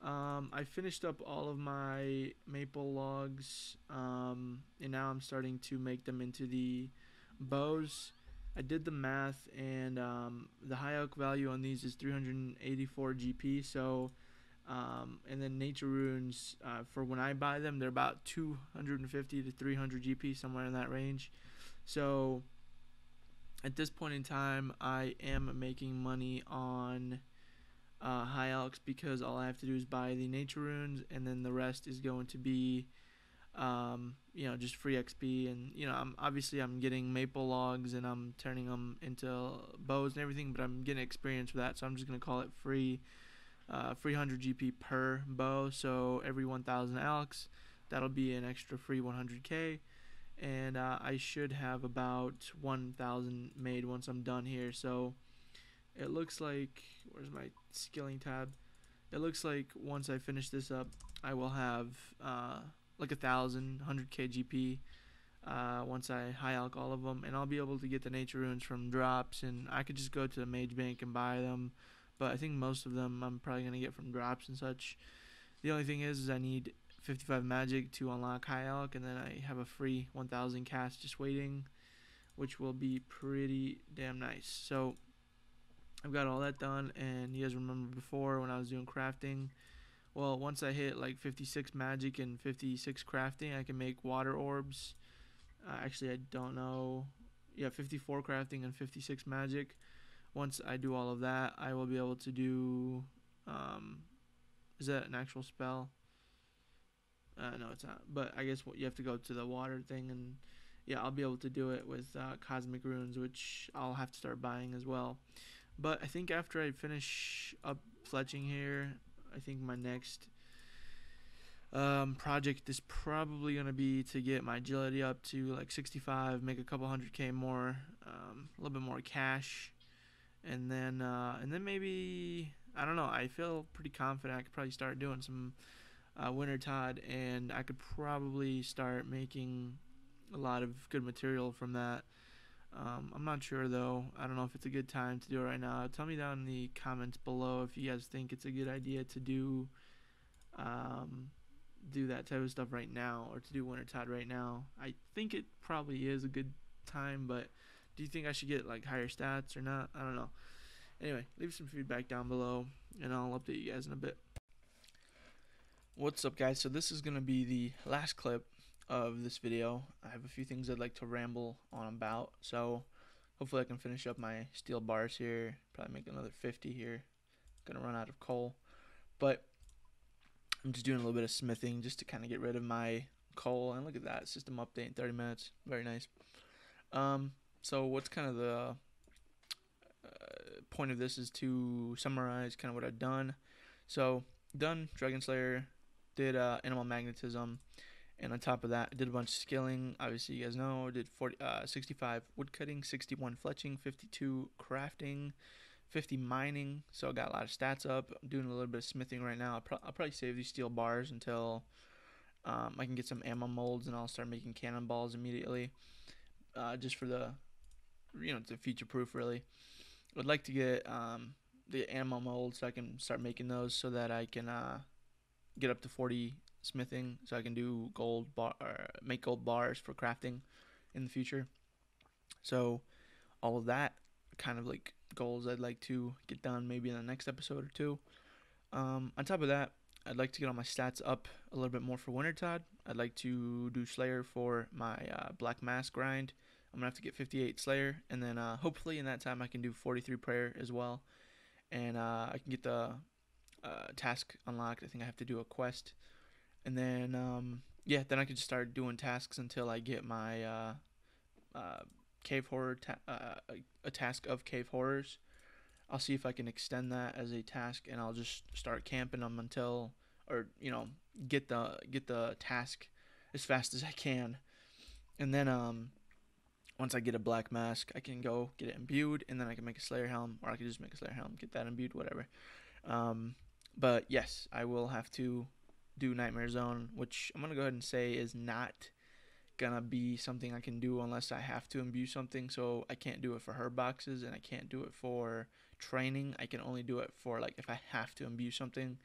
I finished up all of my maple logs, and now I'm starting to make them into the bows. I did the math, and the high elk value on these is 384 GP. So, and then nature runes, for when I buy them, they're about 250 to 300 GP, somewhere in that range. So at this point in time, I am making money on high elks because all I have to do is buy the nature runes, and then the rest is going to be just free XP. And I'm getting maple logs, and I'm turning them into bows and everything, but I'm getting experience for that, so I'm just gonna call it free 100 GP per bow. So every 1,000 elks, that'll be an extra free 100k. And I should have about 1,000 made once I'm done here. So it looks like, where's my skilling tab? It looks like once I finish this up, I will have like 100k GP once I high elk all of them, and I'll be able to get the nature runes from drops, and I could just go to the mage bank and buy them, but I think most of them I'm probably gonna get from drops and such. The only thing is I need 55 magic to unlock high elk, and then I have a free 1000 cast just waiting, which will be pretty damn nice. So I've got all that done, and you guys remember before when I was doing crafting, well, once I hit like 56 magic and 56 crafting, I can make water orbs. Actually, I don't know. Yeah, 54 crafting and 56 magic. Once I do all of that, I will be able to do. Is that an actual spell? No, it's not. But I guess you have to go to the water thing, and yeah, I'll be able to do it with cosmic runes, which I'll have to start buying as well. But I think after I finish up fletching here, I think my next project is probably gonna be to get my agility up to like 65, make a couple 100k more, a little bit more cash, and then maybe, I don't know. I feel pretty confident I could probably start doing some winter Todd, and I could probably start making a lot of good material from that. I'm not sure though. I don't know if it's a good time to do it right now. Tell me down in the comments below if you guys think it's a good idea to do that type of stuff right now, or to do winter Todd right now. I think it probably is a good time, but do you think I should get like higher stats or not? I don't know. Anyway, leave some feedback down below, and I'll update you guys in a bit. What's up, guys? So this is gonna be the last clip of this video. I have a few things I'd like to ramble on about, so hopefully I can finish up my steel bars here. Probably make another 50 here. Gonna run out of coal, but I'm just doing a little bit of smithing just to kind of get rid of my coal. And look at that, system update in 30 minutes. Very nice. So what's kind of the point of this is to summarize kind of what I've done. So done dragonslayer, did animal magnetism, and on top of that I did a bunch of skilling. Obviously you guys know I did 65 woodcutting, 61 fletching, 52 crafting, 50 mining, so I got a lot of stats up. I'm doing a little bit of smithing right now. I'll probably save these steel bars until I can get some ammo molds, and I'll start making cannonballs immediately, just for the, to future proof really. I'd like to get the ammo molds so I can start making those, so that I can get up to 40 smithing, so I can do make gold bars for crafting in the future. So all of that kind of like goals I'd like to get done maybe in the next episode or two. On top of that, I'd like to get all my stats up a little bit more for winter Todd. I'd like to do Slayer for my black mask grind. I'm gonna have to get 58 Slayer, and then hopefully in that time I can do 43 prayer as well, and I can get the task unlocked. I think I have to do a quest, and then yeah, then I can just start doing tasks until I get my cave horror a task of cave horrors. I'll see if I can extend that as a task, and I'll just start camping them until, or get the task as fast as I can, and then once I get a black mask, I can go get it imbued, and then I can make a Slayer helm, or I can just make a Slayer helm, get that imbued, whatever. But yes, I will have to do Nightmare Zone, which I'm gonna go ahead and say is not gonna be something I can do unless I have to imbue something. So I can't do it for herb boxes, and I can't do it for training. I can only do it for like if I have to imbue something,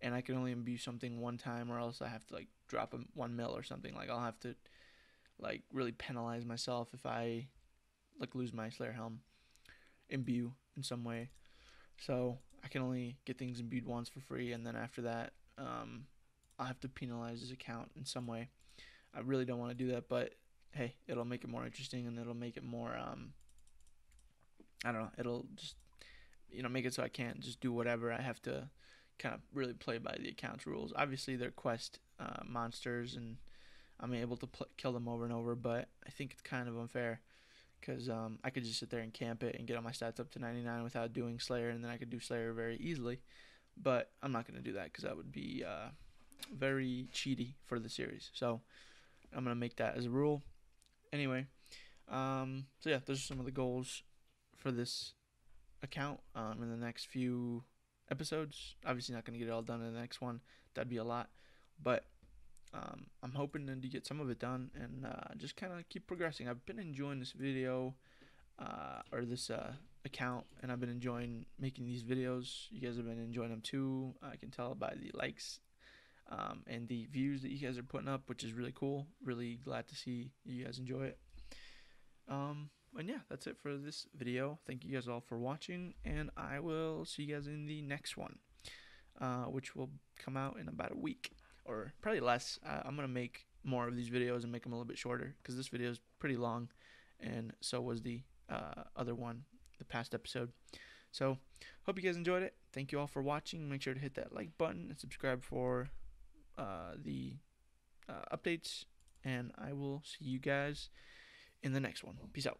and I can only imbue something one time, or else I have to like drop 1 mil or something. Like I'll have to like really penalize myself if I like lose my Slayer helm imbue in some way. So I can only get things imbued once for free, and then after that I'll have to penalize his account in some way. I really don't want to do that, but hey, it'll make it more interesting, and it'll make it more I don't know, it'll just make it so I can't just do whatever. I have to kind of really play by the account's rules. Obviously they're quest monsters, and I'm able to kill them over and over, but I think it's kind of unfair, because I could just sit there and camp it and get all my stats up to 99 without doing Slayer, and then I could do Slayer very easily. But I'm not going to do that, because that would be very cheaty for the series. So I'm going to make that as a rule. Anyway, so yeah, those are some of the goals for this account in the next few episodes. Obviously not going to get it all done in the next one. That'd be a lot. But I'm hoping to get some of it done, and just kind of keep progressing. I've been enjoying this video or this account, and I've been enjoying making these videos. You guys have been enjoying them too. I can tell by the likes and the views that you guys are putting up, which is really cool. Really glad to see you guys enjoy it. And yeah, that's it for this video. Thank you guys all for watching, and I will see you guys in the next one, which will come out in about a week, or probably less. I'm going to make more of these videos and make them a little bit shorter, because this video is pretty long, and so was the other one, the past episode. So, hope you guys enjoyed it. Thank you all for watching. Make sure to hit that like button and subscribe for the updates, and I will see you guys in the next one. Peace out.